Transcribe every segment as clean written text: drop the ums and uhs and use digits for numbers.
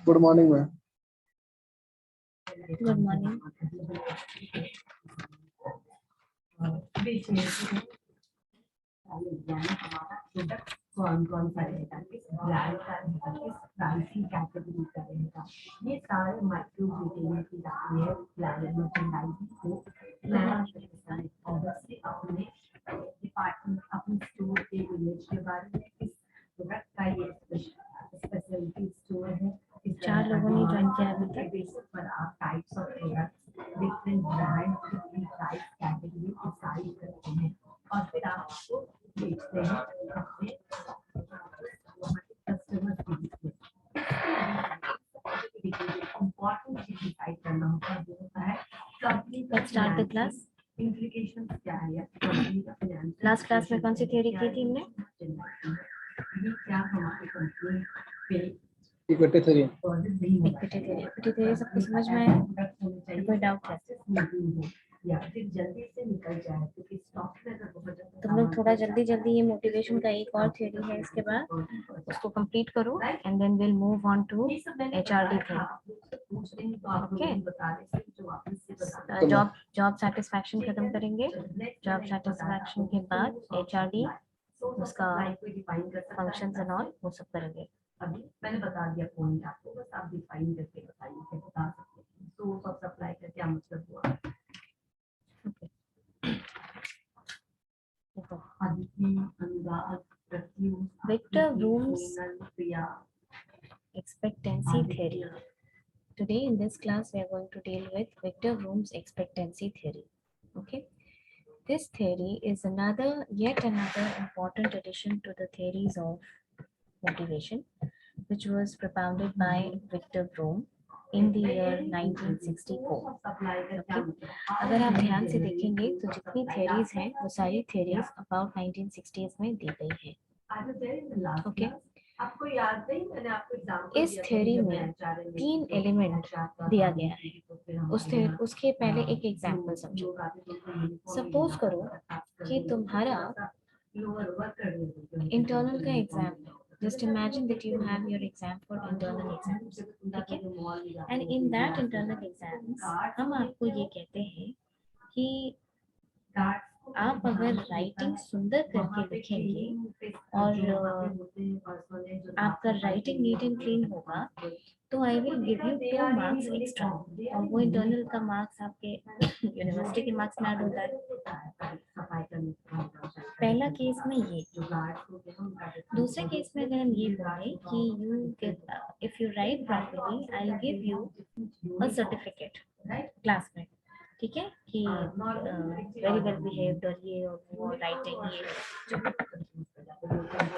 Good morning ma'am. Good morning. कौन कौन सा रहेगा, किस ब्रांड का रहेगा, किस प्राइसिंग कैटेगरी का रहेगा, ये सारे माइक्रो डिटेल की जाती है प्लान मर्चेंडाइजिंग को प्लान ऑब्वियसली अपने डिपार्टमेंट अपने स्टोर के इमेज के बारे में, किस प्रोडक्ट का ये स्पेशलिटी स्टोर है, किस 4 लोगों ने ज्वाइन किया है अभी तक। बेसिस पर आप types of products different brand different price category decide करते हैं और फिर आप उसको बेचते हैं अपने कस्टमर के लिए। इम्पोर्टेंट चीज डिसाइड करना होता है जो होता है कंपनी का Let's start the class. implications क्या है या कंपनी का फाइनेंशियल लास्ट क्लास में कौन सी थ्योरी की थी हमने? ये क्या हमारी कंपनी पे इक्विटी थ्योरी। इक्विटी थ्योरी सबको समझ में आया? कोई डाउट है? या फिर जल्दी से निकल जाए क्योंकि स्टॉक में अगर बहुत तुम लोग थोड़ा जल्दी जल्दी ये मोटिवेशन का एक और थ्योरी है, इसके बाद उसको कंप्लीट करो and then will move on to HRD theory. Okay, job satisfaction खत्म करेंगे। जॉब सेटिस्फैक्शन के बाद एचआरडी, उसका फंक्शंस एंड ऑल वो सब करेंगे। अभी मैंने बता दिया पॉइंट आपको, बस आप डिफाइन करके बताइए कि बता सकते हैं सोर्स ऑफ सप्लाई का क्या मतलब हुआ। Victor Room's expectancy theory. Today in this class we are going to deal with Victor Room's expectancy theory. Okay, this theory is yet another important addition to the theories of motivation, which was propounded by Victor Room in the year 1964. Okay? अगर आप ध्यान से देखेंगे तो जितनी theories हैं वो सारी थ्योरीज अबाउट 1960s में दी गई है। ओके, आपको याद नहीं मैंने आपको एग्जांपल इस थ्योरी में 3 एलिमेंट दिया गया है। उसके पहले एक एग्जांपल समझो। सपोज करो कि तुम्हारा इंटरनल का एग्जाम है। Just imagine that you have your exam for internal exams, ठीक है? And in that internal exams, हम आपको ये कहते हैं कि आप अगर राइटिंग सुंदर करके लिखेंगे और आपका राइटिंग नीट एंड क्लीन होगा तो I will give you 2 marks extra, और वो इंटरनल का मार्क्स आपके यूनिवर्सिटी के मार्क्स में ऐड होता है। पहला केस में ये। दूसरे केस में अगर हम ये बोलें कि if you right properly I will give you a certificate class में, ठीक है, कि वेरी वेल बिहेव्ड और ये और वो राइटिंग ये,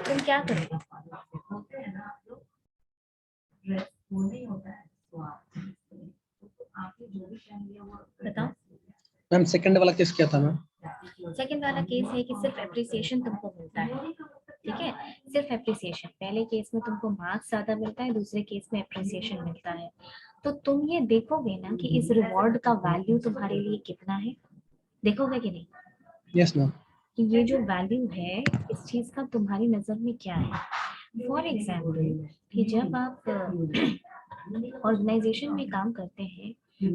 तुम क्या करोगे? बताओ। मैम सेकंड वाला केस क्या था मैम? सेकंड वाला केस है कि सिर्फ एप्रिसिएशन तुमको मिलता है, ठीक है, सिर्फ एप्रिसिएशन। पहले केस में तुमको मार्क्स ज्यादा मिलता है, दूसरे केस में एप्रिसिएशन मिलता है। तो तुम ये देखोगे ना कि इस रिवॉर्ड का वैल्यू तुम्हारे लिए कितना है, देखोगे कि नहीं? Yes ma'am. कि ये जो वैल्यू है इस चीज का तुम्हारी नजर में क्या है। फॉर एग्जाम्पल कि जब आप ऑर्गेनाइजेशन में काम करते हैं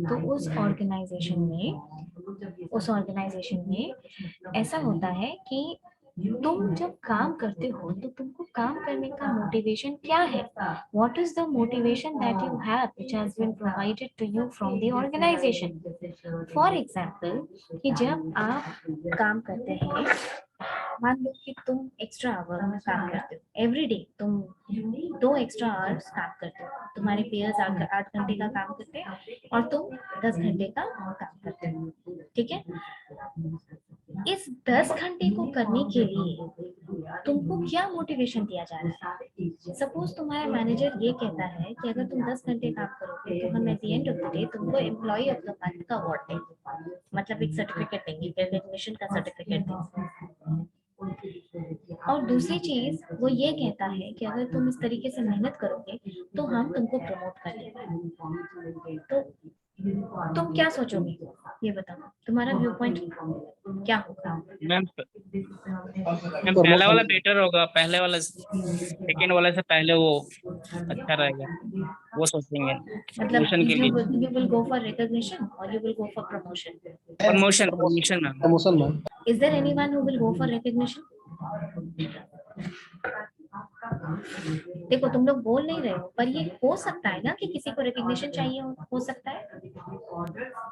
तो उस ऑर्गेनाइजेशन में ऐसा होता है कि तुम जब काम करते हो तो तुमको काम करने का मोटिवेशन क्या है? What is the motivation that you have which has been provided to you from the organization. For example कि जब आप काम करते हैं, मान लो कि तुम एक्स्ट्रा आवर में काम करते हो, एवरी डे तुम 2 एक्स्ट्रा आवर्स काम करते हो, तुम्हारे पेयर्स 8 घंटे का काम करते हैं और तुम 10 घंटे का काम करते हो, ठीक है। इस 10 घंटे को करने के लिए तुमको क्या मोटिवेशन दिया जा रहा है? सपोज तुम्हारा मैनेजर ये कहता है कि अगर तुम 10 घंटे काम करोगे तो हम at the end of the day तुमको एम्प्लॉय ऑफ द मंथ का अवार्ड देंगे, मतलब एक सर्टिफिकेट देंगे, रिकॉग्निशन का सर्टिफिकेट देंगे। और दूसरी चीज वो ये कहता है कि अगर तुम इस तरीके से मेहनत करोगे तो हम तुमको प्रमोट कर देंगे। तो तुम क्या सोचोगे ये बताओ, तुम्हारा व्यू पॉइंट क्या होगा? मैम पहला वाला बेटर होगा, पहले वाला सेकंड वाले से पहले वो अच्छा रहेगा, वो सोचेंगे मतलब प्रमोशन के लिए। you will go for recognition or you will go for promotion? Promotion ma'am. Promotion ma'am. Is there anyone who will go for recognition? देखो तुम लोग बोल नहीं रहे हो, पर ये हो सकता है ना कि किसी को रिकग्निशन चाहिए हो सकता है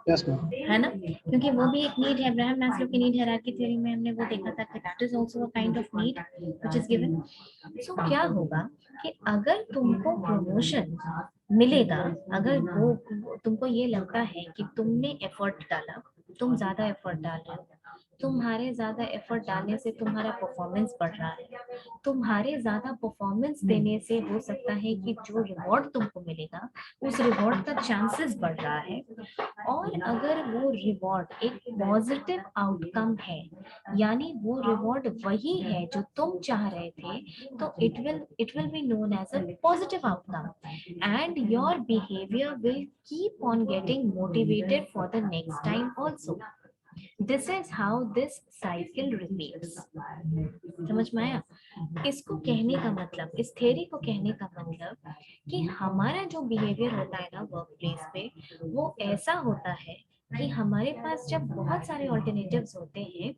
यस मैम। है ना, क्योंकि वो भी एक नीड है। अब्राहम मैस्लो की नीड हायरार्की थ्योरी में हमने वो देखा था कि that is also a kind of need which is given. So क्या होगा कि अगर तुमको प्रमोशन मिलेगा, अगर वो तुमको ये लगता है कि तुमने एफर्ट डाला, तुम ज्यादा एफर्ट डाल रहे हो, तुम्हारे ज्यादा एफर्ट डालने से तुम्हारा परफॉर्मेंस बढ़ रहा है, तुम्हारे ज्यादा परफॉर्मेंस देने से हो सकता है कि जो रिवॉर्ड तुमको मिलेगा उस रिवॉर्ड का चांसेस बढ़ रहा है, और अगर वो रिवॉर्ड एक पॉजिटिव आउटकम है, यानी वो रिवॉर्ड वही है जो तुम चाह रहे थे, तो it will be known as a positive outcome and your behaviour will keep on getting motivated for the next time also. This is how this cycle repeats. समझ में आया? इसको कहने का मतलब, इस थ्योरी को कहने का मतलब कि हमारा जो बिहेवियर होता है ना वर्क प्लेस पे, वो ऐसा होता है कि हमारे पास जब बहुत सारे ऑल्टरनेटिव्स होते हैं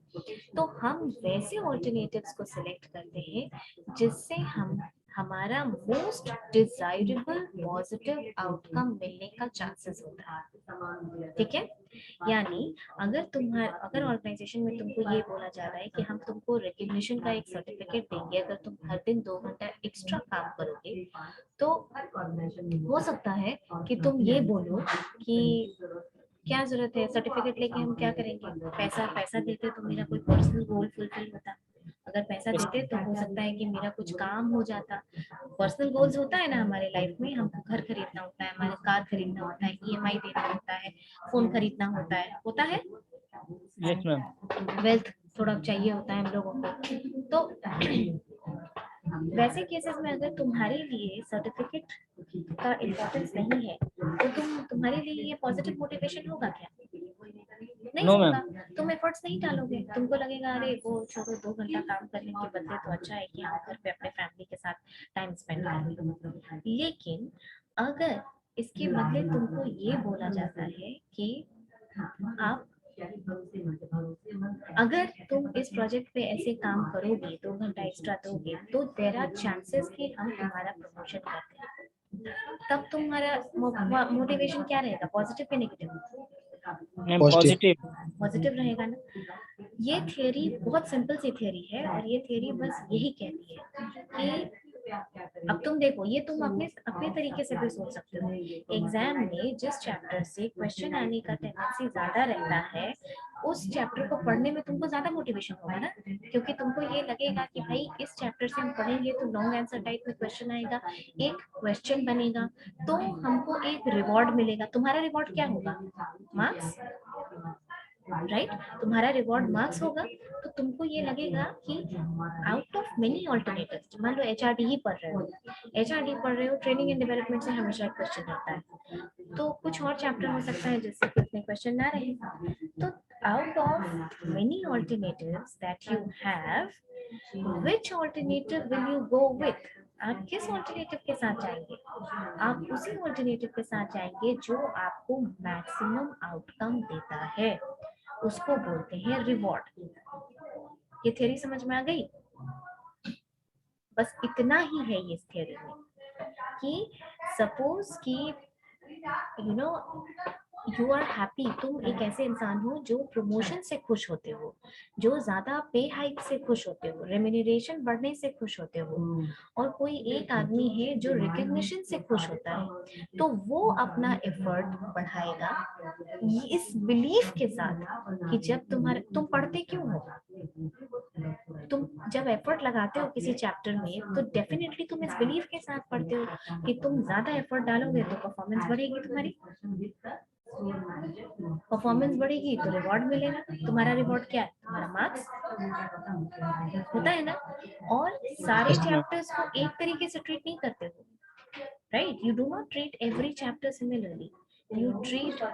तो हम वैसे ऑल्टरनेटिव्स को सिलेक्ट करते हैं जिससे हम हमारा मोस्ट डिजायरेबल पॉजिटिव आउटकम मिलने का चांसेस होता है। ठीक है, यानी अगर ऑर्गेनाइजेशन में तुमको ये बोला जा रहा है कि हम तुमको रिकग्निशन का एक सर्टिफिकेट देंगे अगर तुम हर दिन 2 घंटा एक्स्ट्रा काम करोगे, तो हो सकता है कि तुम ये बोलो कि क्या जरूरत है सर्टिफिकेट लेके, हम क्या करेंगे, पैसा देते तो मेरा कोई पर्सनल गोल फुलफिल होता, अगर पैसा देते तो हो सकता है कि मेरा कुछ काम हो जाता। पर्सनल गोल्स होता है ना हमारे लाइफ में, हमको घर खरीदना होता है, हमारे कार खरीदना होता है, ईएमआई देना होता है, फोन खरीदना होता है यस मैम। वेल्थ थोड़ा चाहिए होता है हम लोगों को। तो वैसे केसेस में अगर तुम्हारे लिए सर्टिफिकेट का इम्पोर्टेंस नहीं है तो तुम्हारे लिए ये पॉजिटिव मोटिवेशन होगा क्या? नहीं No, होगा। तुम एफर्ट्स नहीं डालोगे, तुमको लगेगा अरे वो छोड़ो, 2 घंटा काम करने के बदले तो अच्छा है कि हम घर पे अपने फैमिली के साथ टाइम स्पेंड करें। लेकिन अगर इसके बदले तुमको ये बोला जाता है कि आप अगर तुम इस प्रोजेक्ट पे ऐसे काम करोगे, 2 घंटा एक्स्ट्रा दोगे, तो देयर आर चांसेस कि हम तुम्हारा प्रमोशन करते हैं, तब तुम्हारा मोटिवेशन क्या रहेगा, पॉजिटिव या नेगेटिव? पॉजिटिव। पॉजिटिव रहेगा ना। ये थ्योरी बहुत सिंपल सी थ्योरी है और ये थ्योरी बस यही कहती है कि अब तुम देखो, ये तुम अपने तरीके से भी सोच सकते हो। एग्जाम में जिस चैप्टर से क्वेश्चन आने का टेंडेंसी ज्यादा रहता है, उस चैप्टर को पढ़ने में तुमको ज्यादा मोटिवेशन होगा ना, क्योंकि तुमको ये लगेगा कि भाई इस चैप्टर से हम पढ़ेंगे तो लॉन्ग आंसर टाइप में क्वेश्चन आएगा, एक क्वेश्चन बनेगा, तो हमको एक रिवॉर्ड मिलेगा। तुम्हारा रिवॉर्ड क्या होगा? Marks, right? तुम्हारा रिवॉर्ड मार्क्स होगा, तो तुमको ये लगेगा कि आउट ऑफ मेनी ऑल्टरनेटिव्स, मान लो एचआरडी ही पढ़ रहे हो, ट्रेनिंग एंड डेवलपमेंट से हमेशा एक क्वेश्चन रहता है, तो कुछ और चैप्टर हो सकता है जिससे इतने क्वेश्चन ना रहे। तो out of many alternatives that you have, which alternative will you go with? आप किस ऑल्टरनेटिव के साथ जाएंगे? आप उसी ऑल्टरनेटिव के साथ जाएंगे जो आपको मैक्सिमम आउटकम देता है, उसको बोलते हैं रिवॉर्ड। ये थ्योरी समझ में आ गई? बस इतना ही है ये थ्योरी में कि सपोज कि you know you are happy, तुम एक ऐसे इंसान हो जो प्रमोशन से खुश होते हो, जो ज्यादा पे हाइक से खुश होते हो, रेम्यूनरेशन बढ़ने से खुश होते हो, और कोई एक आदमी है जो रिकग्निशन से खुश होता है, तो वो अपना एफर्ट बढ़ाएगा इस बिलीफ के साथ कि जब तुम पढ़ते क्यों हो, तुम जब एफर्ट लगाते हो किसी चैप्टर में तो डेफिनेटली तुम इस बिलीफ के साथ पढ़ते हो कि तुम ज्यादा एफर्ट डालोगे तो परफॉर्मेंस बढ़ेगी, तुम्हारी परफॉर्मेंस बढ़ेगी तो रिवॉर्ड मिलेगा। तुम्हारा रिवॉर्ड क्या है? तुम्हारा मार्क्स होता है ना। और सारे चैप्टर्स को एक तरीके से ट्रीट नहीं करते हो, right? You do not treat every chapter similarly. You treat so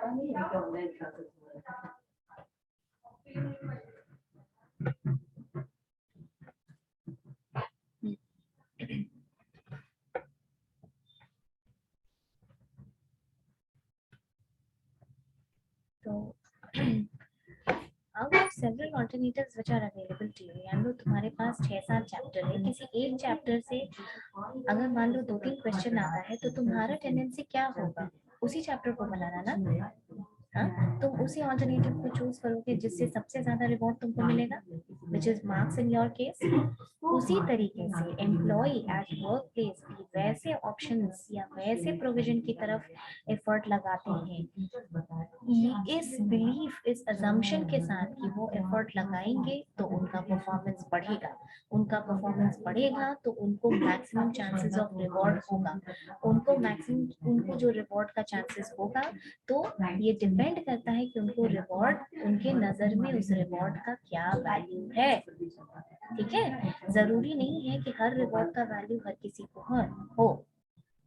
out of several alternatives which are available to you, मान लो तुम्हारे पास 6-7 चैप्टर है, किसी एक चैप्टर से अगर मान लो 2-3 क्वेश्चन आता है तो तुम्हारा टेंडेंसी क्या होगा, उसी चैप्टर को बनाना ना। हाँ, तुम उसी ऑल्टरनेटिव को चूज करोगे जिससे सबसे ज्यादा रिवॉर्ड तुमको मिलेगा, which is marks in your case. उसी तरीके से एम्प्लॉय एट वर्क प्लेस भी वैसे ऑप्शंस या वैसे प्रोविजन की तरफ एफर्ट लगाते हैं इस बिलीफ, इस अजम्पशन के साथ कि वो एफर्ट लगाएंगे तो उनका परफॉर्मेंस बढ़ेगा, उनका परफॉर्मेंस बढ़ेगा तो उनको मैक्सिमम चांसेस ऑफ रिवॉर्ड होगा, उनको जो रिवॉर्ड का चांसेस होगा, तो ये डिपेंड करता है कि उनको रिवॉर्ड, उनके नजर में उस रिवॉर्ड का क्या वैल्यू है। ठीक है, जरूरी नहीं है कि हर रिवॉर्ड का वैल्यू हर किसी को हो।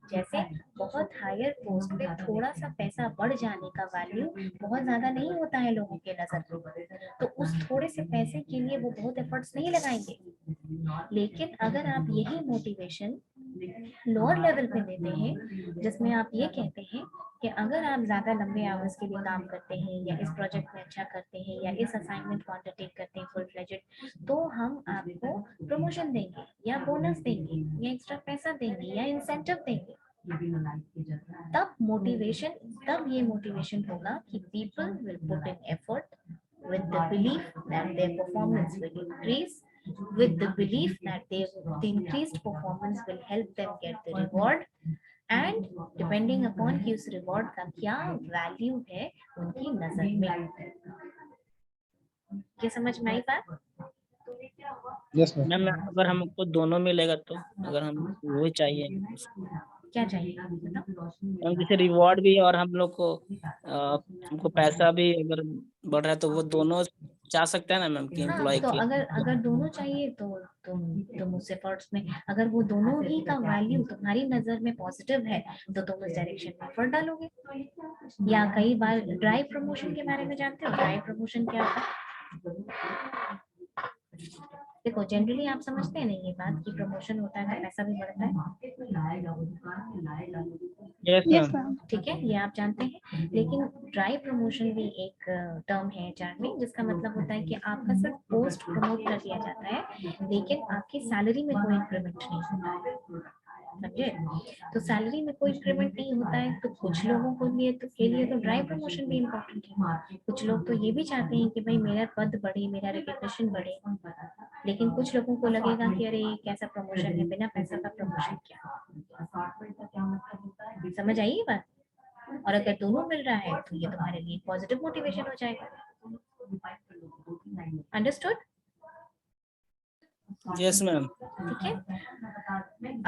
जैसे बहुत हायर पोस्ट पे थोड़ा सा पैसा बढ़ जाने का वैल्यू बहुत ज्यादा नहीं होता है लोगों के नजर में, तो उस थोड़े से पैसे के लिए वो बहुत एफर्ट्स नहीं लगाएंगे। लेकिन अगर आप यही मोटिवेशन लोअर लेवल पे देते हैं, जिसमें आप ये कहते हैं कि अगर आप ज्यादा लंबे आवर्स के लिए काम करते हैं या इस प्रोजेक्ट में अच्छा करते हैं या इस असाइनमेंट को अंडरटेक करते हैं फुल फ्लेजेड, तो हम आपको प्रमोशन देंगे या बोनस देंगे या एक्स्ट्रा पैसा देंगे या इंसेंटिव देंगे। तब ये मोटिवेशन होगा कि people will put in effort with the belief that their performance will increase, with the belief that the increased performance will help them get the reward, and depending upon कि उस reward का क्या value है उनकी नजर में। क्या समझ में आई बात? Yes ma'am. मैम अगर हमको दोनों मिलेगा तो, अगर हम वो चाहिए, क्या चाहिए बताओ? हम जैसे रिवॉर्ड भी और हम लोग को हमको पैसा भी अगर बढ़ रहा है तो वो दोनों चाह सकते हैं ना मैम कि हाँ, एम्प्लॉय तो की। अगर दोनों चाहिए तो तुम उस एफर्ट्स में, अगर वो दोनों ही का वैल्यू तुम्हारी नजर में पॉजिटिव है तो तुम उस डायरेक्शन में एफर्ट डालोगे। या कई बार ड्राइव प्रमोशन के बारे में जानते हो? ड्राइव प्रमोशन क्या होता है? देखो जनरली आप समझते हैं नहीं ये बात कि प्रमोशन होता है तो पैसा भी बढ़ता है। Yes yes ma'am. मैम। ठीक है, ये आप जानते हैं, लेकिन ड्राइव प्रमोशन भी एक टर्म है एचआर में, जिसका मतलब होता है कि आपका सिर्फ पोस्ट प्रमोट कर दिया जाता है लेकिन आपकी सैलरी में कोई इंक्रीमेंट नहीं होता है, समझे? तो सैलरी में कोई इंक्रीमेंट नहीं होता है तो कुछ लोगों को लिए तो ड्राइव प्रमोशन भी इम्पोर्टेंट है। कुछ लोग तो ये भी चाहते हैं कि भाई मेरा पद बढ़े, मेरा रिकग्निशन बढ़े, लेकिन कुछ लोगों को लगेगा कि अरे ये कैसा प्रमोशन है, बिना पैसा का प्रमोशन क्या। समझ आई ये बात? और अगर दोनों मिल रहा है तो ये तुम्हारे लिए पॉजिटिव मोटिवेशन हो जाएगा। अंडरस्टूड? Yes ma'am. ठीक है,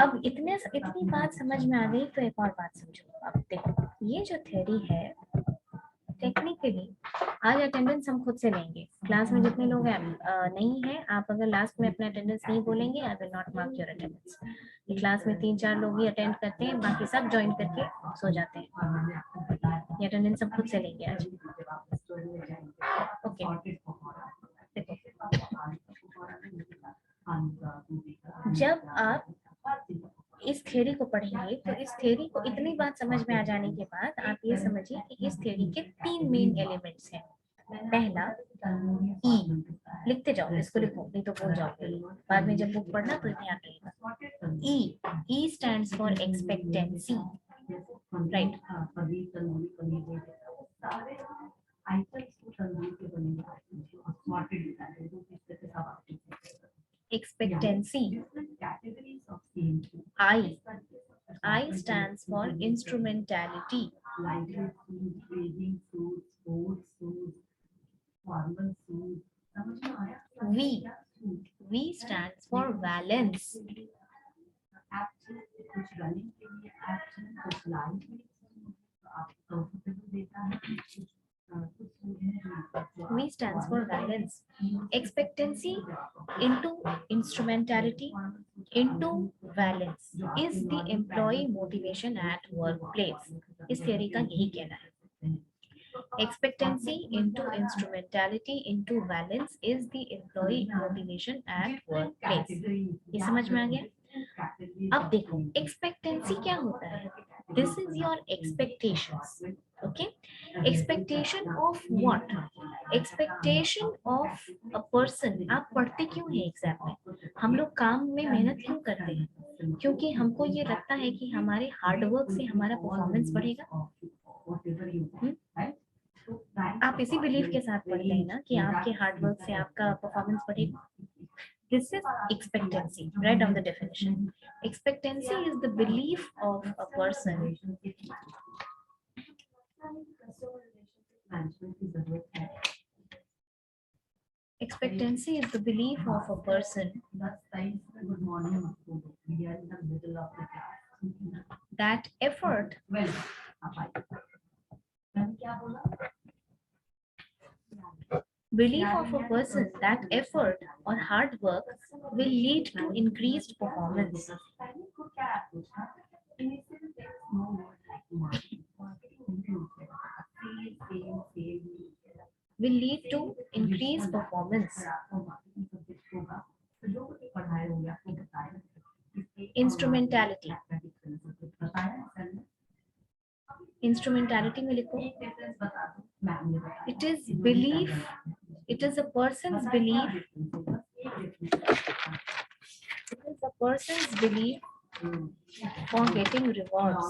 अब इतनी बात समझ में आ गई तो एक और बात समझो। अब देखो ये जो थ्योरी है, टेक्निकली आज अटेंडेंस हम खुद से लेंगे। क्लास में जितने लोग हैं नहीं है, आप अगर लास्ट में अपना अटेंडेंस नहीं बोलेंगे, I will not mark your attendance. ये क्लास में 3-4 लोग ही अटेंड करते हैं, बाकी सब ज्वाइन करके सो जाते हैं। ये अटेंडेंस हम खुद से लेंगे आज। ओके, जब आप इस थ्योरी को पढ़ेंगे तो इस थ्योरी को इतनी बात समझ में आ जाने के बाद आप ये समझिए कि इस थ्योरी के 3 मेन एलिमेंट्स हैं। पहला ई, लिखते जाओ, इसको लिखो नहीं तो भूल जाओगे बाद में जब बुक पढ़ना तो ध्यान रहेगा। ई stands for expectancy, right? Expectancy. I stands for instrumentality. V stands for valence. V stands for valence. Expectancy into instrumentality into valence is the employee motivation at workplace. इस theory का यही कहना है। Expectancy into instrumentality into valence is the employee motivation at workplace. ये समझ में आ गया? अब देखो एक्सपेक्टेंसी क्या होता है? This is your expectations. Okay, expectation of what? Expectation of a person. आप पढ़ते क्यों हैं एग्जाम में? हम लोग काम में मेहनत क्यों करते हैं? क्योंकि हमको ये लगता है कि हमारे हार्डवर्क से हमारा परफॉर्मेंस बढ़ेगा. आप इसी बिलीफ के साथ पढ़ते हैं ना कि आपके हार्डवर्क से आपका परफॉर्मेंस बढ़ेगा. This is expectancy. Write down the definition. Expectancy is the belief of a person. Expectancy is the belief of a person that effort belief of a person that effort or hard work will lead to increased performance. Will lead to increased performance. Instrumentality. Instrumentality में लिखो. It is belief. It is a person's belief. It is a person's belief for getting rewards.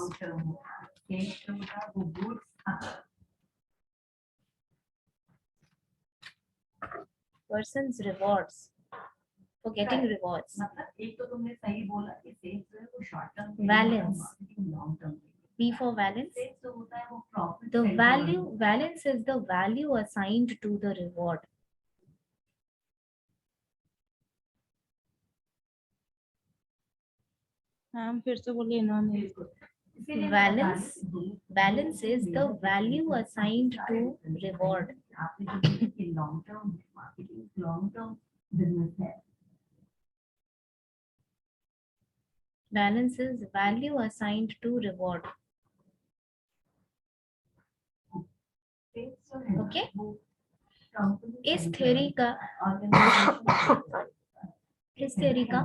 Person's rewards. For getting rewards. Valence. V for valence. The valence is the value assigned to the reward. हाँ फिर से बोलिए ना. Valence is the value assigned to reward. Balance is value assigned to reward. Okay? इस theory का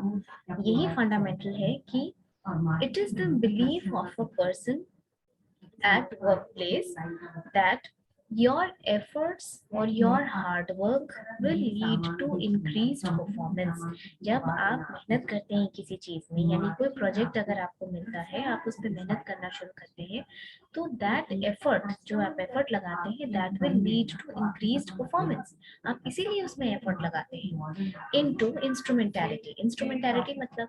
यही fundamental है कि it is the belief of a person at workplace that your efforts or your hard work will lead to increased performance. जब आप मेहनत करते हैं किसी चीज में, यानी कोई प्रोजेक्ट अगर आपको मिलता है, आप उस पर मेहनत करना शुरू करते हैं, तो दैट एफर्ट, जो आप एफर्ट लगाते हैं, that will lead to increased performance. आप इसीलिए उसमें एफर्ट लगाते हैं. Into instrumentality. इंस्ट्रूमेंटैलिटी मतलब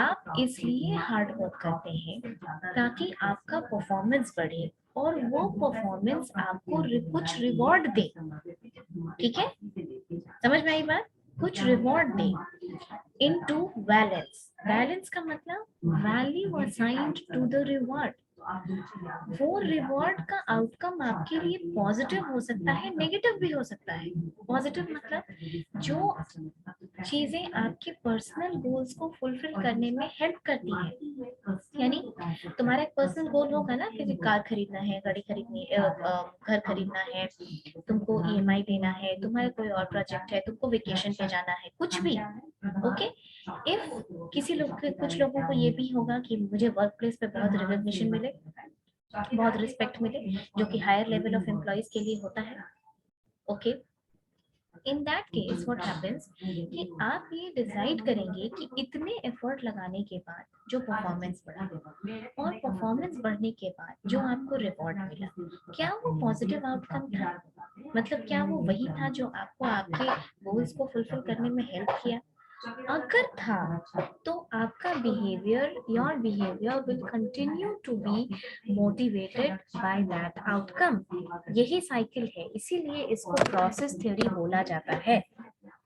आप इसलिए हार्ड वर्क करते हैं ताकि आपका परफॉर्मेंस बढ़े और वो परफॉर्मेंस आपको कुछ रिवॉर्ड दे. ठीक है, समझ में आई बात? कुछ रिवॉर्ड दे. Into valence. वैलेंस का मतलब value assigned to the reward. वो रिवॉर्ड का आउटकम आपके लिए पॉजिटिव हो सकता है, नेगेटिव भी हो सकता है. पॉजिटिव मतलब जो चीजें आपके पर्सनल गोल्स को फुलफिल करने में हेल्प करती हैं. यानी तुम्हारा एक पर्सनल गोल होगा ना कि कार खरीदना है, गाड़ी खरीदनी, घर खरीदना है, तुमको EMI देना है, तुम्हारा कोई और प्रोजेक्ट है, तुमको वेकेशन पे जाना है, कुछ भी. ओके, इफ कुछ लोगों को ये भी होगा कि मुझे वर्क प्लेस पे बहुत रिकॉग्निशन मिले, बहुत रिस्पेक्ट मिले, जो कि हायर लेवल ऑफ एम्प्लॉइज के लिए होता है. Okay, in that case what happens कि आप ये डिसाइड करेंगे कि इतने एफर्ट लगाने के बाद जो परफॉर्मेंस बढ़ा, और परफॉर्मेंस बढ़ने के बाद जो आपको रिवॉर्ड मिला, क्या वो पॉजिटिव आउटकम था? मतलब क्या वो वही था जो आपको आपके गोल्स को फुलफिल करने में हेल्प किया? अगर था तो आपका your behavior will continue to be motivated by that outcome. यही साइकिल है, इसीलिए इसको प्रोसेस थ्योरी बोला जाता है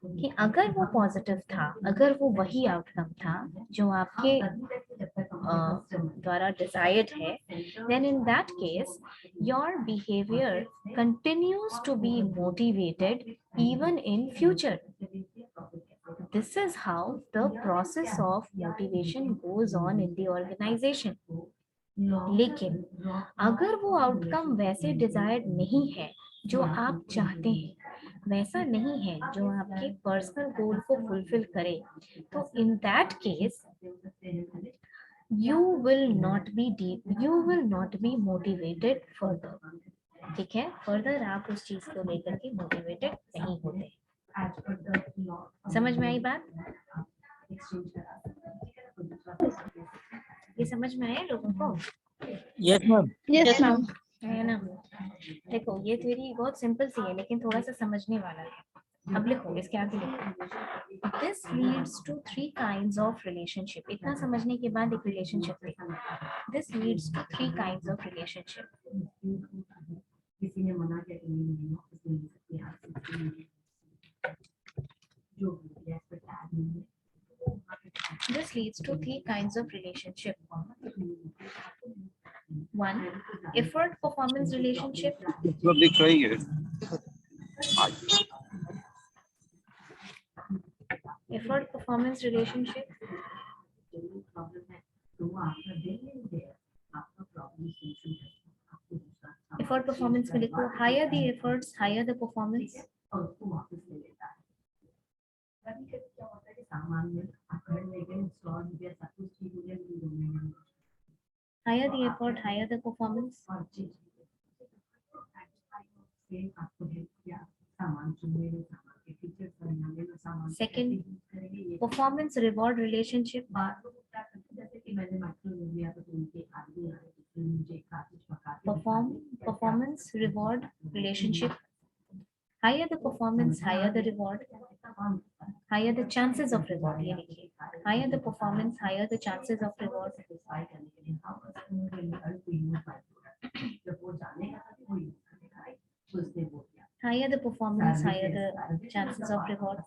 कि अगर वो पॉजिटिव था, अगर वो वही आउटकम था जो आपके द्वारा डिजायर्ड है, then in that case your behavior continues to be motivated even in future. This is how the process of motivation goes on in the organization. लेकिन अगर वो आउटकम वैसे डिजायर्ड नहीं है जो आप चाहते हैं, वैसा नहीं है जो आपके पर्सनल गोल को फुलफिल करे, तो in that case you will not be motivated further. ठीक है, फर्दर आप उस चीज को लेकर के मोटिवेटेड नहीं होते। समझ में आई बात? ये समझ में आया लोगों को? Yes ma'am. Yes ma'am. है ना? देखो ये थ्योरी बहुत सिंपल सी है लेकिन थोड़ा सा समझने वाला है। अब लिखो, इसके आगे लिखो, this leads to 3 kinds of relationship. इतना समझने के बाद एक रिलेशनशिप देखो, this leads to 3 kinds of relationship. किसी ने मना किया कि नहीं किसी ने किया जो भी है पर टैग नहीं है। This leads to 3 kinds of relationship. 1. Effort performance relationship. मतलब दिख रही है। Effort performance relationship. Effort performance में लिखो, higher the efforts, higher the performance. Higher the effort, higher the performance. Second, performance reward relationship. Performance reward relationship. Higher the performance, higher the reward, higher the chances of reward. ये लिखिए, higher the performance, higher the chances of reward. Higher the performance, higher the chances of reward.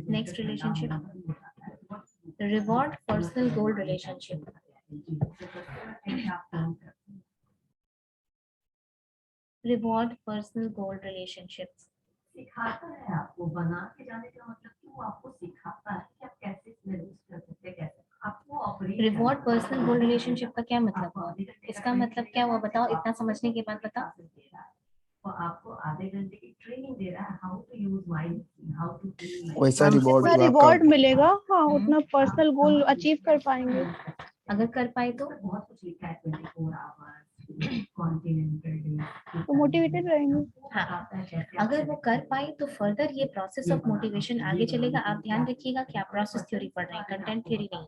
Next relationship, reward personal goal relationship. Reward personal goal relationships. सिखाता है आपको बना के जाने का मतलब कि वो आपको सिखाता है कि आप कैसे इसमें यूज कर सकते हैं, कैसे आपको operate. Reward personal goal relationship का क्या मतलब हुआ? इसका मतलब क्या हुआ बताओ, इतना समझने के बाद बताओ। वो आपको आधे घंटे की ट्रेनिंग दे रहा है, how to use mind, how to वैसा रिवॉर्ड मिलेगा। हाँ, उतना पर्सनल गोल अचीव कर पाएंगे। अगर कर पाए तो बहुत कुछ लिखा है 24 आवर्स कॉन्टिनेंटल डे, तो मोटिवेटेड रहेंगे। हाँ, अगर वो कर पाए तो फर्दर ये प्रोसेस ऑफ मोटिवेशन आगे चलेगा। आप ध्यान रखिएगा कि आप प्रोसेस थ्योरी पढ़ रहे हैं, कंटेंट थ्योरी नहीं।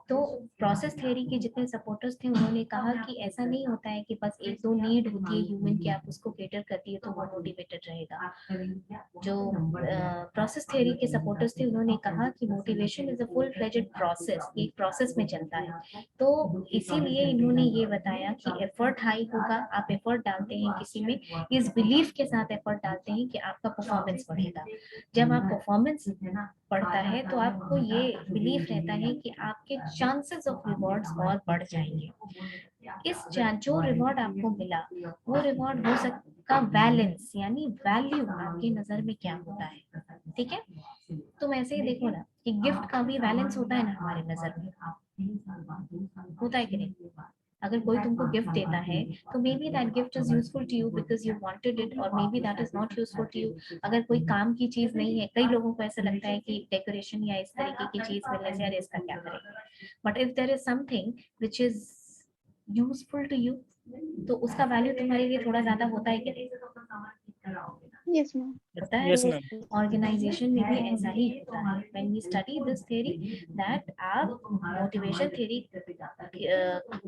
तो प्रोसेस थ्योरी के जितने सपोर्टर्स थे उन्होंने कहा कि ऐसा नहीं होता है कि बस एक दो नीड होती है ह्यूमन की, आप उसको केटर करती है तो वो मोटिवेटेड रहेगा। जो प्रोसेस थ्योरी के सपोर्टर्स थे उन्होंने कहा कि motivation is a full fledged process, एक प्रोसेस में चलता है। तो इसीलिए इन्होंने ये बताया कि एफर्ट हाई होगा, आप एफर्ट डालते हैं किसी में, इस बिलीफ के साथ एफर्ट डालते हैं कि आपका परफॉर्मेंस बढ़ेगा। जब आप परफॉर्मेंस बढ़ता है तो आपको ये बिलीफ रहता है कि आपके चांसेस ऑफ रिवॉर्ड्स और बढ़ जाएंगे। जो रिवॉर्ड आपको मिला वो रिवॉर्ड हो सकता बैलेंस, यानी वैल्यू आपकी नजर में क्या होता है। ठीक है, तुम ऐसे ही देखो ना कि गिफ्ट का भी बैलेंस होता है ना हमारे नजर में, होता है कि नहीं? अगर कोई तुमको गिफ्ट देता है तो maybe that gift is useful to you because you wanted it, और maybe that is not useful to you. अगर कोई काम की चीज नहीं है, कई लोगों को ऐसा लगता है कि डेकोरेशन या इस तरीके की चीज मिलने से यार इसका क्या करेंगे, but if there is something which is useful to you तो उसका वैल्यू तुम्हारे लिए थोड़ा ज्यादा होता है कि नहीं? Yes ma'am. होता है। Yes ma'am. ऑर्गेनाइजेशन में भी ऐसा ही होता है। When we study this theory that आप मोटिवेशन थ्योरी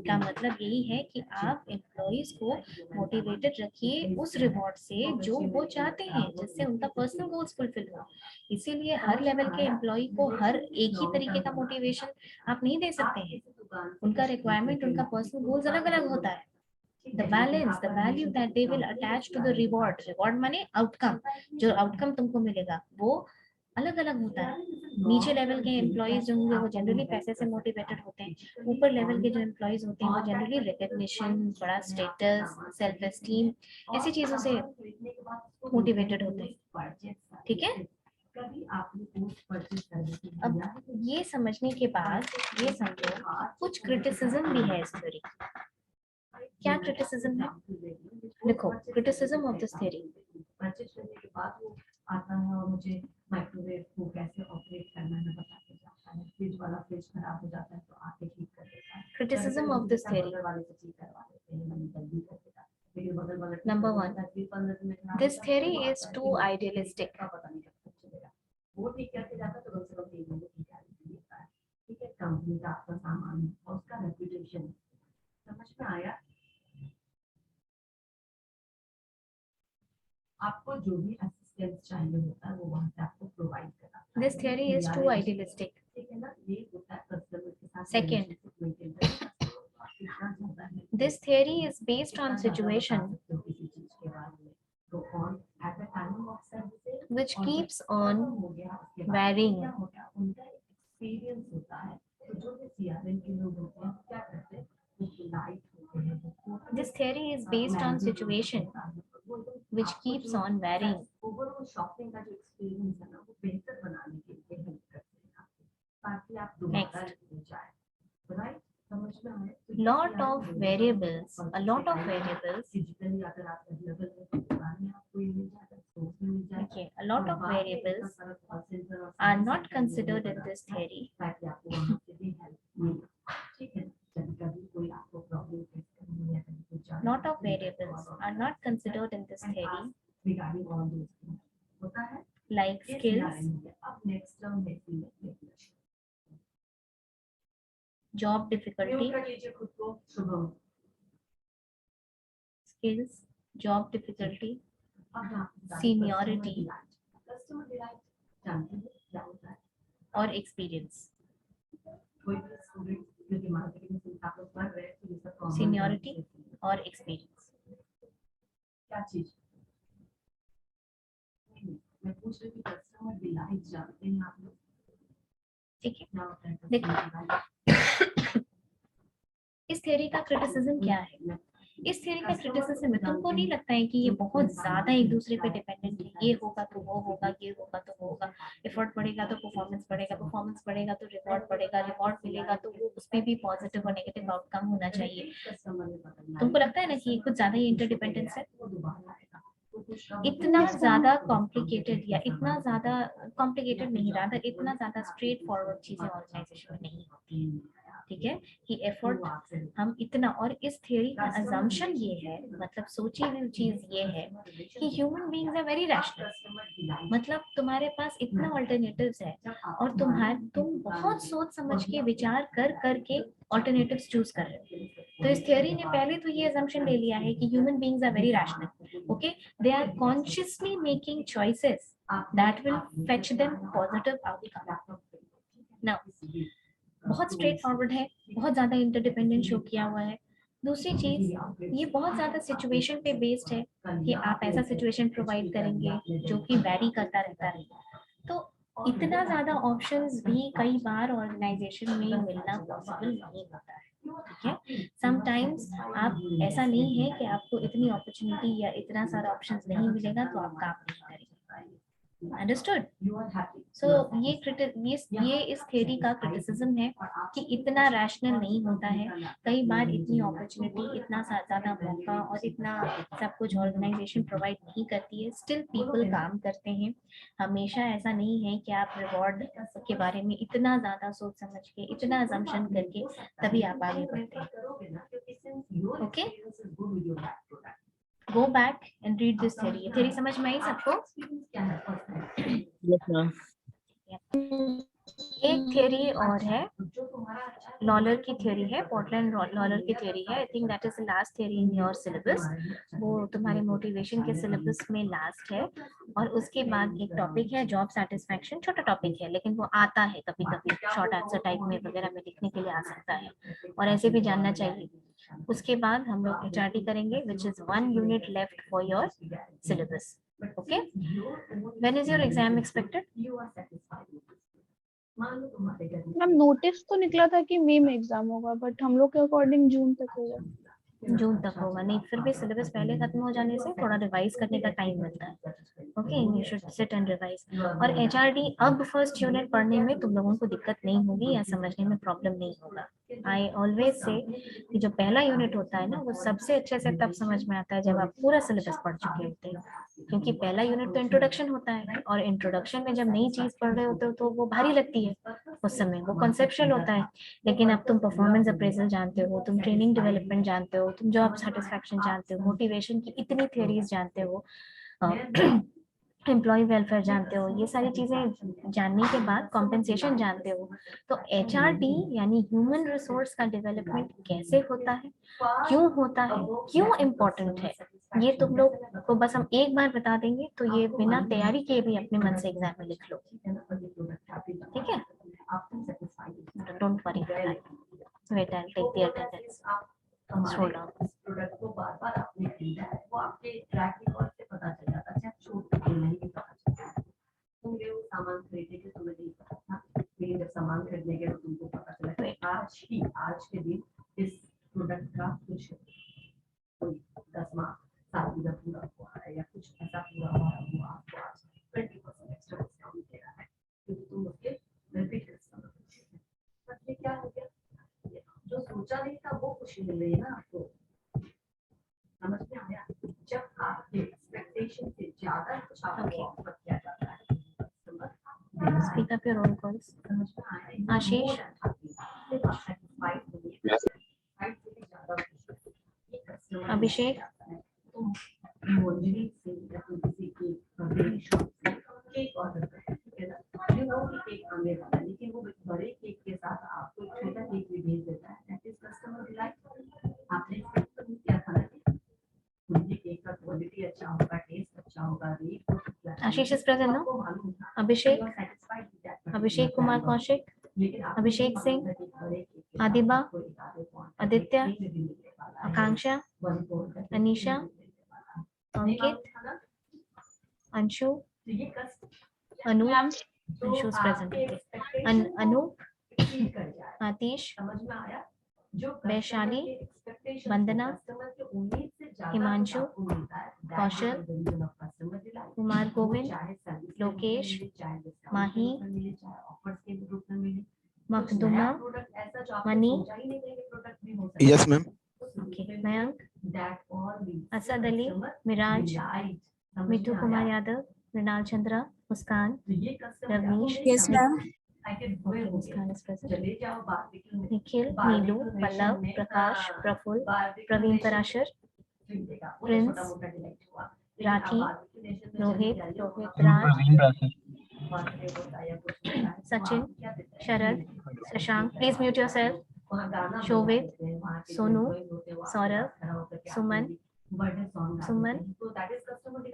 का मतलब यही है कि आप एम्प्लॉइज को मोटिवेटेड रखिए उस रिवॉर्ड से जो वो चाहते हैं, जिससे उनका पर्सनल गोल्स फुलफिल हो। इसीलिए हर लेवल के एम्प्लॉय को हर एक ही तरीके का मोटिवेशन आप नहीं दे सकते हैं। उनका रिक्वायरमेंट, उनका पर्सनल गोल्स अलग अलग होता है। The balance, the value that they will attach to the reward, reward माने आउटकम, जो आउटकम तुमको मिलेगा वो अलग अलग होता है। नीचे लेवल के एम्प्लॉइज जो होंगे वो जनरली पैसे से मोटिवेटेड होते हैं, ऊपर लेवल के जो एम्प्लॉइज होते हैं वो जनरली रिकग्निशन, बड़ा स्टेटस, सेल्फ एस्टीम, ऐसी चीजों से मोटिवेटेड होते हैं। ठीक है, कभी आपने पोस्ट परचेज सर्विस अब दिया है? ये समझने के बाद ये समझो कुछ क्रिटिसिज्म भी है इस थ्योरी। क्या क्रिटिसिज्म है? लिखो criticism of this theory. Purchase करने के बाद वो आता है और मुझे माइक्रोवेव को कैसे ऑपरेट करना है बता के जाता है। फ्रिज वाला फ्रिज खराब हो जाता है तो आके ठीक कर देता है। Criticism of this theory. बगल वाले से ठीक करवा देते हैं, हम जल्दी कर देता है। लेकिन बगल वाला Number 1, this theory is too idealistic. पता नहीं कब तक चलेगा। वो ठीक करके जाता है तो कम से कम 3 महीने की गारंटी देता है। ठीक है, कंपनी का आपका सामान है और उसका रेपुटेशन समझ में आया। आपको जो भी असिस्टेंस चाहिए होता है वो वहाँ से आपको प्रोवाइड करता है। This theory is too idealistic. ठीक है ना, ये होता है कस्टमर के साथ। Second, this theory is based on situation which keeps on varying. This theory is based on situation which keeps on varying. Overall shopping का जो एक्सपीरियंस है ना वो बेहतर बनाने के लिए हेल्प करते हैं ताकि आप दोबारा जाए। राइट, समझ में आए? Lot of variables, a lot of variables. Digitally अगर आप अवेलेबल है तो पुराने आपको ये मिल जाएगा, सोर्स में मिल जाएगा। Okay, a lot of variables are not considered in this theory. ताकि आपको वहाँ से भी हेल्प मिले। ठीक है, कभी कोई आपको प्रॉब्लम फेस करनी है, कभी कुछ जानना Lot of variables are not considered in this theory, regarding all those things होता है। like skills, अब नेक्स्ट टर्म देखिए, job difficulty, कर लीजिए खुद को शुभम। skills, job difficulty, अब Seniority. कस्टमर डिलाइट जानते हैं क्या होता है? और experience. कोई भी स्टूडेंट जो कि मार्केटिंग से आप लोग पढ़ रहे हैं तो ये सब common Seniority है। और experience. क्या चीज? मैं पूछ रही थी कस्टमर डिलाइट जानते हैं आप लोग? ठीक है, क्या होता है देखो। customer delight? इस थ्योरी का क्रिटिसिज्म क्या है? इस थ्योरी का क्रिटिसिज्म है, तुमको नहीं लगता है कि ये बहुत ज्यादा एक दूसरे पे डिपेंडेंट है? ये होगा तो वो होगा, ये होगा तो वो होगा। एफर्ट बढ़ेगा तो परफॉर्मेंस बढ़ेगा, परफॉर्मेंस बढ़ेगा तो रिवॉर्ड बढ़ेगा, रिवॉर्ड मिलेगा तो वो उसमें भी पॉजिटिव और नेगेटिव आउटकम होना चाहिए। तुमको लगता है ना कि कुछ ज्यादा ही इंटरडिपेंडेंस है? इतना ज्यादा कॉम्प्लिकेटेड या इतना ज्यादा कॉम्प्लिकेटेड नहीं, रादर इतना ज्यादा स्ट्रेट फॉरवर्ड चीजें ऑर्गेनाइजेशन में नहीं होती। ठीक है, कि एफर्ट हम इतना, और इस थ्योरी का अजम्पशन ये है, मतलब सोची हुई चीज ये है कि human beings are very rational. मतलब तुम्हारे पास इतना ऑल्टरनेटिव्स है और तुम बहुत सोच समझ के विचार कर करके ऑल्टरनेटिव्स चूज कर रहे हो। तो इस थ्योरी ने पहले तो ये अजम्पशन ले लिया है कि human beings are very rational. Okay, they are consciously making choices that will fetch them positive outcome. Now बहुत स्ट्रेट फॉरवर्ड है, बहुत ज्यादा इंटरडिपेंडेंट शो किया हुआ है। दूसरी चीज, ये बहुत ज्यादा सिचुएशन पे बेस्ड है कि आप ऐसा सिचुएशन प्रोवाइड करेंगे जो कि वैरी करता रहता है। तो इतना ज्यादा ऑप्शंस भी कई बार ऑर्गेनाइजेशन में मिलना पॉसिबल नहीं होता है। ठीक है, समटाइम्स आप ऐसा नहीं है कि आपको इतनी अपॉर्चुनिटी या इतना सारा ऑप्शंस नहीं मिलेगा तो आप काम नहीं करेंगे। अंडरस्टूड? सो ये इस थ्योरी का क्रिटिसिज्म है कि इतना रैशनल नहीं होता है। कई बार इतनी अपॉर्चुनिटी, इतना ज्यादा मौका और इतना सब कुछ ऑर्गेनाइजेशन प्रोवाइड नहीं करती है, स्टिल पीपल काम करते हैं। हमेशा ऐसा नहीं है कि आप रिवॉर्ड के बारे में इतना ज्यादा सोच समझ के, इतना अजम्पशन करके तभी आप आगे बढ़ते हैं। Okay, go back and read this theory. ये theory समझ में आई सबको? Yes, ma'am. एक थ्योरी और है, लॉलर की थ्योरी है, पोर्टलैंड लॉलर की थ्योरी है। I think that is the last theory in your syllabus. वो तुम्हारे मोटिवेशन के सिलेबस में लास्ट है। और उसके बाद एक टॉपिक है जॉब सेटिस्फैक्शन। छोटा टॉपिक है लेकिन वो आता है कभी कभी, शॉर्ट आंसर टाइप में वगैरह में लिखने के लिए आ सकता है और ऐसे भी जानना चाहिए। उसके बाद हम लोग HRD करेंगे, which is 1 unit left for your syllabus. Okay, when is your exam expected? Ma'am notice तो निकला था कि मई में एग्जाम होगा, बट हम लोग के अकॉर्डिंग जून तक होगा। जून तक होगा, नहीं फिर भी सिलेबस पहले खत्म हो जाने से थोड़ा रिवाइज करने का टाइम मिलता है। Okay, you should sit and revise. और HRD अब फर्स्ट यूनिट पढ़ने में तुम लोगों को दिक्कत नहीं होगी या समझने में प्रॉब्लम नहीं होगा। आई ऑलवेज से कि जो पहला यूनिट होता है ना वो सबसे अच्छे से तब समझ में आता है जब आप पूरा सिलेबस पढ़ चुके होते हैं, क्योंकि पहला यूनिट तो इंट्रोडक्शन होता है और इंट्रोडक्शन में जब नई चीज पढ़ रहे होते हो तो वो भारी लगती है उस समय, वो कॉन्सेप्चुअल होता है। लेकिन अब तुम परफॉर्मेंस अप्रेजल जानते हो, तुम ट्रेनिंग डेवलपमेंट जानते हो, तुम जॉब सेटिस्फैक्शन जानते हो, मोटिवेशन की इतनी थ्योरीज जानते हो, एम्प्लॉय वेलफेयर जानते हो, ये सारी चीजें जानने के बाद कॉम्पेंसेशन जानते हो, तो HRD यानी ह्यूमन रिसोर्स का डेवलपमेंट कैसे होता है, क्यों होता है, क्यों इम्पोर्टेंट है, ये तुम लोग को बस हम एक बार बता देंगे तो ये बिना तैयारी के भी अपने मन से एग्जाम में लिख लो, ठीक है? Don't worry, wait I take the attendance, scroll down. Product को बार-बार आपने खरीदा है, वो आपके ट्रैक रिकॉर्ड से पता चल जाता है, चाहे छूट के नहीं भी पता चलता है। तुमने वो सामान खरीदे थे, तुम्हें नहीं पता था, लेकिन जब सामान खरीदने गए तो तुमको पता चला कि आज के दिन इस प्रोडक्ट का कुछ कोई 10वां साल पूरा हुआ है या कुछ ऐसा पूरा हुआ है, वो आपको आज 20% एक्स्ट्रा डिस्काउंट दे रहा है, क्योंकि तुम उसके रिपीट कस्टमर हो। बट ये क्या हो गया, जो सोचा नहीं था वो खुशी मिल रही है ना आपको, समझ में आया? जब आपके एक्सपेक्टेशन से ज्यादा कुछ आपको ऑफर किया जाता है, speak up your own calls. समझ में आया? आशीष, अभिषेक, लेकिन वो बड़े केक के साथ आपको एक छोटा केक भी भेज देता है, दैट इज कस्टमर डिलाइट। आपने क्या था ना, उनके केक का क्वालिटी अच्छा होगा, टेस्ट अच्छा होगा, rate. Ashish is present no? Abhishek, Abhishek Kumar Kaushik, Abhishek Singh, Adiba, Aditya, Akanksha, Anisha, Ankit, Anshu, Anu, Anshu is present, Anoop, Atish, Vaishali, Vandana, Himanshu, Kaushal, Kumar Govind, Lokesh, Mahi, Makhduma, Mani, yes ma'am. Okay, Mayank, Asad Ali, Miraj, Mithu Kumar Yadav, Mrinal Chandra, Muskan, Ravnish, yes ma'am. Muskan is present, Nikhil, Neelu, Pallav, Prakash, Praful, Praveen Parashar, Prince, Rathi, Rohit, Raj, Sachin, Sharad, Shashank, please mute yourself, Shobhit, Sonu, Saurabh, Suman,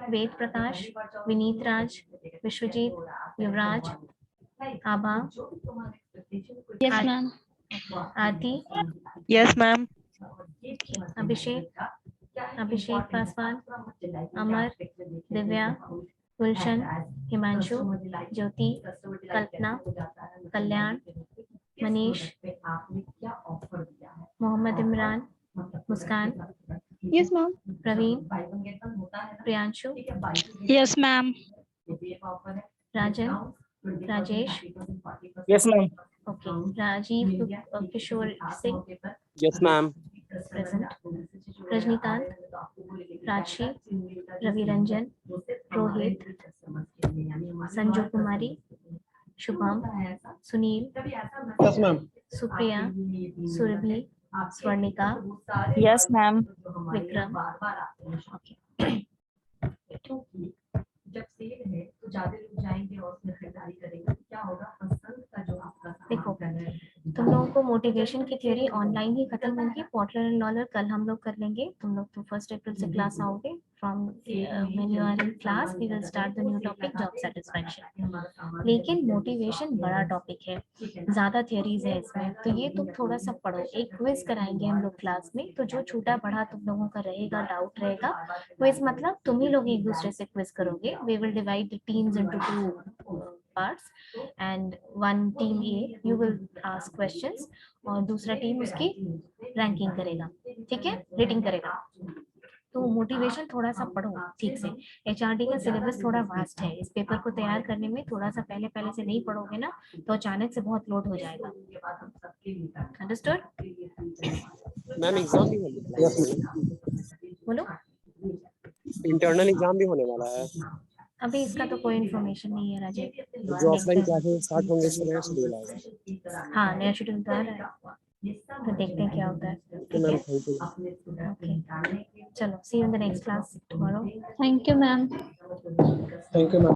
Ved Prakash, Vineet Raj, Vishwajeet, Yuvraj, Abha, yes ma'am. Aarti, yes ma'am. Abhishek, Abhishek Paswan, Amar, Divya, Gulshan, Himanshu, Jyoti, Kalpana, Kalyan, Manish, Mohammad Imran, Muskan, yes ma'am. Praveen, Priyanshu, yes ma'am. Rajan, Rajesh, yes ma'am. Okay, Rajeev Kishore Singh, yes ma'am. Present, Rajinikanth, Rajshi, Ravi Ranjan, Rohit, Sanju Kumari, Shubham, Sunil, yes ma'am. Supriya, Surabhi, Swarnika, yes ma'am. Vikram, okay, जब cell है तो ज्यादा लोग जाएंगे और उसमें खरीदारी करेंगे, क्या होगा, पसंद का जो आपका देखो तुम लोगों को मोटिवेशन की थ्योरी ऑनलाइन ही खत्म होगी, पोर्टल एंड डॉलर कल हम लोग कर लेंगे, तुम लोग तो 1 अप्रैल से क्लास आओगे, from when you are in class we will start the new topic job satisfaction. लेकिन मोटिवेशन बड़ा टॉपिक है, ज्यादा थ्योरीज है इसमें, तो ये तुम थोड़ा सा पढ़ो, एक क्विज कराएंगे हम लोग क्लास में, तो जो छूटा पढ़ा तुम लोगों का रहेगा, डाउट रहेगा, क्विज मतलब तुम ही लोग एक दूसरे से क्विज करोगे, we will divide the teams into 2 parts, and one team A you will ask questions और दूसरा टीम उसकी रैंकिंग करेगा, ठीक है, रेटिंग करेगा। तो मोटिवेशन थोड़ा सा पढ़ो ठीक से। एचआरडी का सिलेबस थोड़ा वास्ट है, इस पेपर को तैयार करने में थोड़ा सा पहले से नहीं पढ़ोगे ना तो अचानक से बहुत लोड हो जाएगा। अंडरस्टूड? मैम एग्जाम भी होने वाला Yes, है, बोलो। इंटरनल एग्जाम भी होने वाला है, अभी इसका तो कोई इन्फॉर्मेशन नहीं है राजीव। जो ऑफलाइन क्लासेस स्टार्ट होंगे इसका नया शेड्यूल आएगा। हाँ, नया शेड्यूल तो आ रहा है, तो देखते हैं क्या होता है। तो मैम थैंक यू। ओके, चलो see you in the next class tomorrow. Thank you ma'am. Thank you, ma'am.